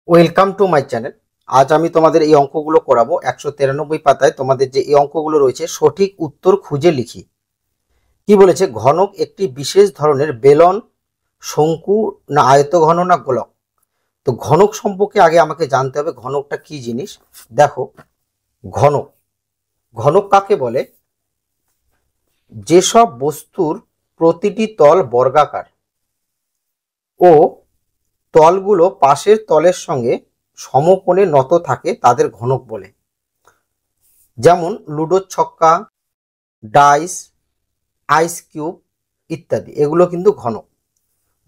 Welcome to my channel. আজ আমি তোমাদের এই অঙ্কগুলো করাবো। 193 পাতায় তোমাদের যে এই অঙ্কগুলো রয়েছে সঠিক উত্তর খুঁজে লিখি। কি বলেছে? ঘনক একটি বিশেষ ধরনের বেলন, শঙ্কু না আয়তঘন না গোলক। তো ঘনক সম্পর্কে আগে আমাকে জানতে হবে ঘনকটা কি জিনিস। দেখো, ঘনক ঘনক কাকে বলে? যেসব বস্তুর প্রতিটি তল বর্গাকার ও তলগুলো পাশের তলের সঙ্গে সমকোণে নত থাকে তাদের ঘনক বলে। যেমন লুডোর ছক্কা, ডাইস, আইস কিউব ইত্যাদি, এগুলো কিন্তু ঘনক।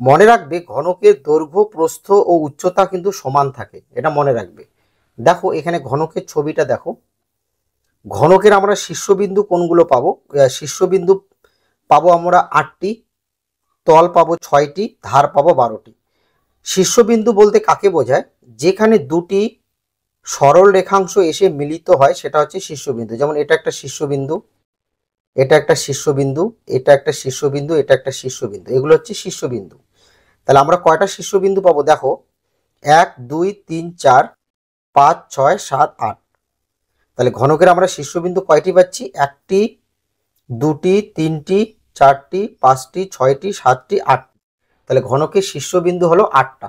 মনে রাখবে ঘনকের দৈর্ঘ্য, প্রস্থ ও উচ্চতা কিন্তু সমান থাকে, এটা মনে রাখবে। দেখো এখানে ঘনকের ছবিটা দেখো। ঘনকের আমরা শীর্ষবিন্দু কোনগুলো পাবো? শীর্ষবিন্দু পাবো আমরা 8টি, তল পাবো 6টি, ধার পাবো 12টি। শীর্ষবিন্দু বলতে কাকে বোঝায়? যেখানে দুটি সরল রেখাংশ এসে মিলিত হয় সেটা হচ্ছে শীর্ষবিন্দু। যেমন এটা একটা শীর্ষবিন্দু, এটা একটা শীর্ষবিন্দু, এটা একটা শীর্ষবিন্দু, এটা একটা শীর্ষবিন্দু, এগুলো হচ্ছে শীর্ষবিন্দু। তাহলে আমরা কয়টা শীর্ষবিন্দু পাবো? দেখো 1 2 3 4 5 6 7 8। তাহলে ঘনকের আমরা শীর্ষবিন্দু কয়টি পাচ্ছি? 1টি, 2টি, 3টি, 4টি, 5টি, 6টি, 7টি, 8টি। তাহলে ঘনকের শীর্ষবিন্দু হলো 8টা।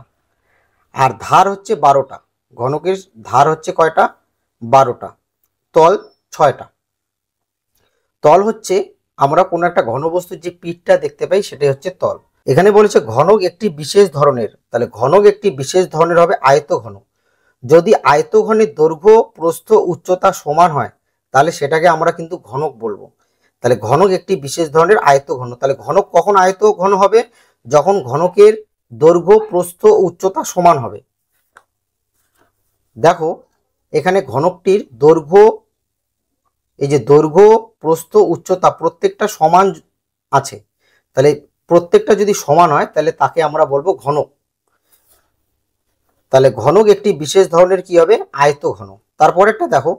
আর ধার হচ্ছে 12টা। ঘনকের ধার হচ্ছে কয়টা? 12টা। তল 6টা। তল হচ্ছে আমরা কোনো একটা ঘনবস্তুর যে পিঠটা দেখতে পাই সেটাই হচ্ছে তল। এখানে বলেছে ঘনক একটি বিশেষ ধরনের, তাহলে ঘনক একটি বিশেষ ধরনের হবে আয়তঘন। যদি আয়তঘনের দৈর্ঘ্য, প্রস্থ, উচ্চতা সমান হয় তাহলে সেটাকে আমরা কিন্তু ঘনক বলবো। তাহলে ঘনক একটি বিশেষ ধরনের আয়তঘন। তাহলে ঘনক কখন আয়তঘন হবে? যখন ঘনকের দৈর্ঘ্য, প্রস্থ, উচ্চতা সমান হবে। দেখো এখানে ঘনকটির দৈর্ঘ্য, এই যে দৈর্ঘ্য, প্রস্থ, উচ্চতা প্রত্যেকটা সমান আছে। তাহলে প্রত্যেকটা যদি সমান হয় তাহলে তাকে আমরা বলবো ঘনক। তাহলে ঘনক একটি বিশেষ ধরনের কি হবে? আয়তঘন। তারপরেরটা দেখো,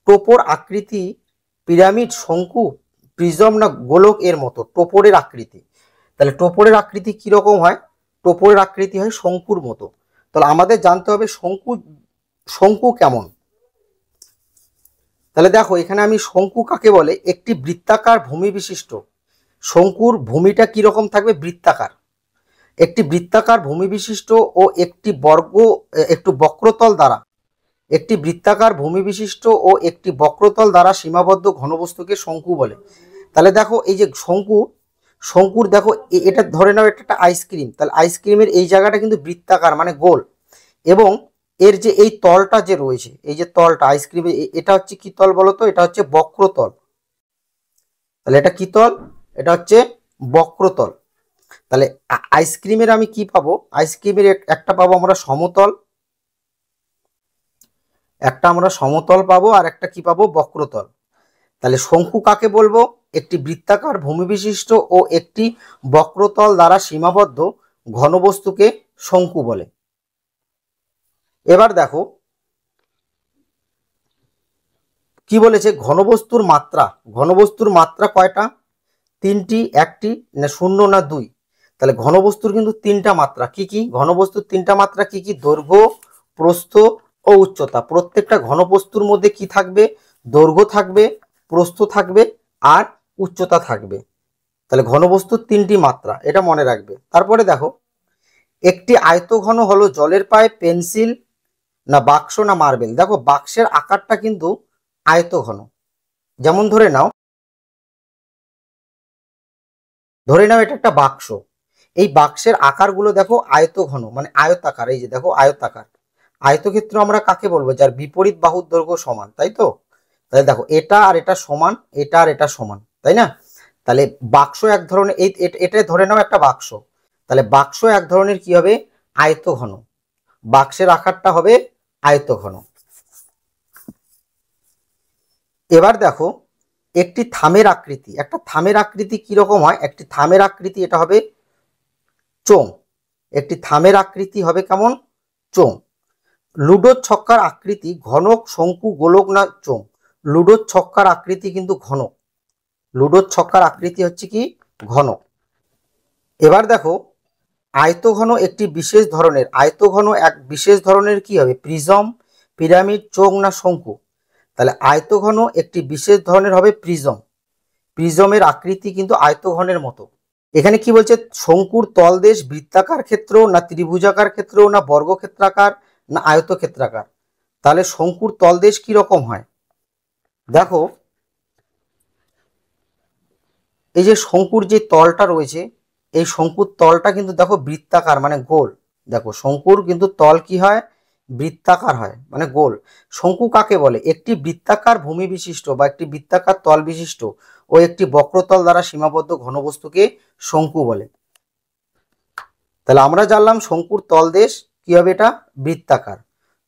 টোপর আকৃতি পিরামিড, শঙ্কু, প্রিজম না গোলক এর মতো। টোপরের আকৃতি, তাহলে টোপরের আকৃতি কিরকম হয়? টোপরের আকৃতি হয় শঙ্কুর মতো। তাহলে আমাদের জানতে হবে শঙ্কু, শঙ্কু কেমন। তাহলে দেখো এখানে আমি শঙ্কু কাকে বলে? একটি বৃত্তাকার ভূমি বিশিষ্ট। শঙ্কুর ভূমিটা কিরকম থাকবে? বৃত্তাকার। একটি বৃত্তাকার ভূমি বিশিষ্ট ও একটি একটু বক্রতল দ্বারা, একটি বৃত্তাকার ভূমি বিশিষ্ট ও একটি বক্রতল দ্বারা সীমাবদ্ধ ঘনবস্তুকে শঙ্কু বলে। তাহলে দেখো এই যে শঙ্কু, শঙ্কুর দেখো এটা ধরে নাও এটা একটা আইসক্রিম। তাহলে আইসক্রিমের এই জায়গাটা কিন্তু বৃত্তাকার মানে গোল, এবং এর যে এই তলটা যে রয়েছে, এই যে তলটা আইসক্রিমের, এটা হচ্ছে কি তল বলতো? এটা হচ্ছে বক্রতল। তাহলে এটা কি তল? এটা হচ্ছে বক্রতল। তাহলে আইসক্রিমের আমি কি পাবো? আইসক্রিমের একটা পাবো আমরা সমতল, একটা আমরা সমতল পাবো, আর একটা কি পাবো? বক্রতল। তাহলে শঙ্কু কাকে বলবো? একটি বৃত্তাকার ভূমি বিশিষ্ট ও একটি বক্রতল দ্বারা সীমাবদ্ধ ঘনবস্তুকে শঙ্কু বলে। এবার দেখো কি বলেছে? ঘনবস্তুর মাত্রা। ঘনবস্তুর মাত্রা কয়টা? 3টি, 1টি না 0 না 2? তাহলে ঘনবস্তুর কিন্তু 3টা মাত্রা। কি কি ঘনবস্তুর 3টা মাত্রা? কি কি? দৈর্ঘ্য, প্রস্থ ও উচ্চতা। প্রত্যেকটা ঘনবস্তুর মধ্যে কি থাকবে? দৈর্ঘ্য থাকবে, প্রস্থ থাকবে, আর উচ্চতা থাকবে। তাহলে ঘনবস্তুর 3টি মাত্রা, এটা মনে রাখবে। তারপরে দেখো, একটি আয়তঘন হলো জলের পাইপ, পেন্সিল না বাক্স না মার্বেল। দেখো বাক্সের আকারটা কিন্তু আয়তঘন। যেমন ধরে নাও এটা একটা বাক্স। এই বাক্সের আকারগুলো দেখো আয়তঘন মানে আয়তাকার। এই যে দেখো আয়তাকার। আয়তক্ষেত্র আমরা কাকে বলবো? যার বিপরীত বাহুর দৈর্ঘ্য সমান, তাই তো? তাহলে দেখো এটা আর এটা সমান, এটা আর এটা সমান, তাই না? তাহলে বাক্স এক ধরনের, এটা ধরে নাও একটা বাক্স। তাহলে বাক্স এক ধরনের কি হবে? আয়তঘন। বাক্সের আকারটা হবে আয়তঘন। এবার দেখো একটি থামের আকৃতি। একটা থামের আকৃতি কিরকম হয়? একটি থামের আকৃতি এটা হবে চোঙ। একটি থামের আকৃতি হবে কেমন? চোঙ। লুডোর ছক্কার আকৃতি ঘনক, শঙ্কু, গোলক না চোঙ? লুডোর ছক্কার আকৃতি কিন্তু ঘনক। লুডোর ছক্কার আকৃতি হচ্ছে কি? ঘনক। এবার দেখো আয়তঘন একটি বিশেষ ধরনের, আয়তঘন এক বিশেষ ধরনের কি হবে? প্রিজম, পিরামিড, চোখ না শঙ্কু? তাহলে আয়তঘন একটি বিশেষ ধরনের হবে প্রিজম। প্রিজমের আকৃতি কিন্তু আয়তঘনের মতো। এখানে কি বলছে? শঙ্কুর তলদেশ বৃত্তাকার ক্ষেত্র না ত্রিভুজাকার ক্ষেত্র না বর্গক্ষেত্রাকার না আয়তক্ষেত্রাকার? তাহলে শঙ্কুর তলদেশ কি রকম হয়? দেখো, এই যে শঙ্কুর যে তলটা রয়েছে, এই শঙ্কুর তলটা কিন্তু দেখো বৃত্তাকার মানে গোল। দেখো শঙ্কুর কিন্তু তল কি হয়? বৃত্তাকার হয় মানে গোল। শঙ্কু কাকে বলে? একটি বৃত্তাকার ভূমি বিশিষ্ট বা একটি বৃত্তাকার তল বিশিষ্ট ও একটি বক্রতল দ্বারা সীমাবদ্ধ ঘনবস্তুকে শঙ্কু বলে। তাহলে আমরা জানলাম শঙ্কুর তলদেশ কি হবে? এটা বৃত্তাকার।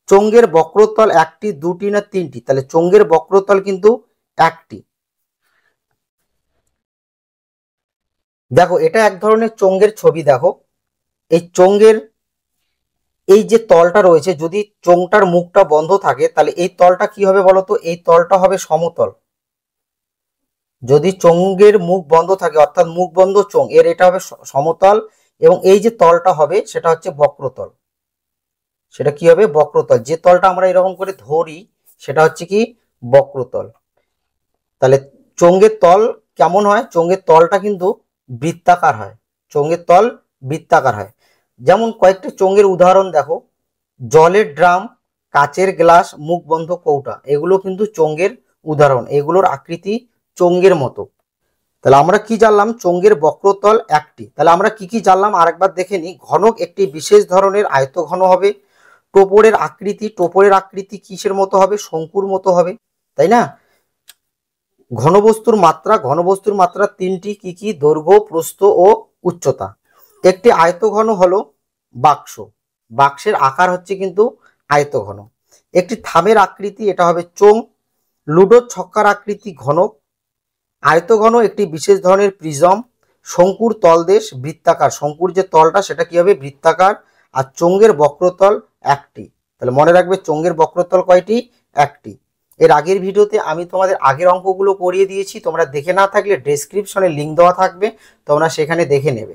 চোঙের বক্রতল একটি, দুটি না তিনটি? তাহলে চোঙের বক্রতল কিন্তু একটি। দেখো এটা এক ধরনের চোঙের ছবি। দেখো এই চোঙের এই যে তলটা রয়েছে, যদি চোঙটার মুখটা বন্ধ থাকে তাহলে এই তলটা কি হবে বলতো? এই তলটা হবে সমতল। যদি চোঙের মুখ বন্ধ থাকে অর্থাৎ মুখ বন্ধ চোঙ, এর এটা হবে সমতল, এবং এই যে তলটা হবে সেটা হচ্ছে বক্রতল। সেটা কি হবে? বক্রতল। যে তলটা আমরা এরকম করে ধরি সেটা হচ্ছে কি? বক্রতল। তাহলে চোঙের তল কেমন হয়? চোঙের তলটা কিন্তু বৃত্তাকার হয়। চোঙের তল বৃত্তাকার হয়। যেমন কয়েকটি চোঙের উদাহরণ দেখো, জলের ড্রাম, কাচের গ্লাস, মুখ বন্ধ কৌটা, এগুলো কিন্তু চোঙের উদাহরণ। এগুলোর আকৃতি চোঙের মতো। তাহলে আমরা কি জানলাম? চোঙের বক্রতল একটি। তাহলে আমরা কি কি জানলাম আরেকবার দেখে নিই। ঘনক একটি বিশেষ ধরনের আয়তঘন হবে। টোপরের আকৃতি, টোপরের আকৃতি কিসের মতো হবে? শঙ্কুর মতো হবে, তাই না? ঘনবস্তুর মাত্রা, ঘনবস্তুর মাত্রা তিনটি। কি কি? দৈর্ঘ্য, প্রস্থ ও উচ্চতা। একটি আয়তঘন হলো বাক্স। বাক্সের আকার হচ্ছে কিন্তু আয়তঘন। একটি থামের আকৃতি, এটা হবে চোঙ। লুডোর ছক্কার আকৃতি ঘনক। আয়তঘন একটি বিশেষ ধরনের প্রিজম। শঙ্কুর তলদেশ বৃত্তাকার, শঙ্কুর যে তলটা সেটা কি হবে? বৃত্তাকার। আর চোঙের বক্রতল একটি। তাহলে মনে রাখবে চোঙের বক্রতল কয়টি? একটি। এর আগের ভিডিওতে আমি তোমাদের আগের অঙ্কগুলো করিয়ে দিয়েছি, তোমরা দেখে না থাকলে ডেসক্রিপশনে লিঙ্ক দেওয়া থাকবে, তোমরা সেখানে দেখে নেবে।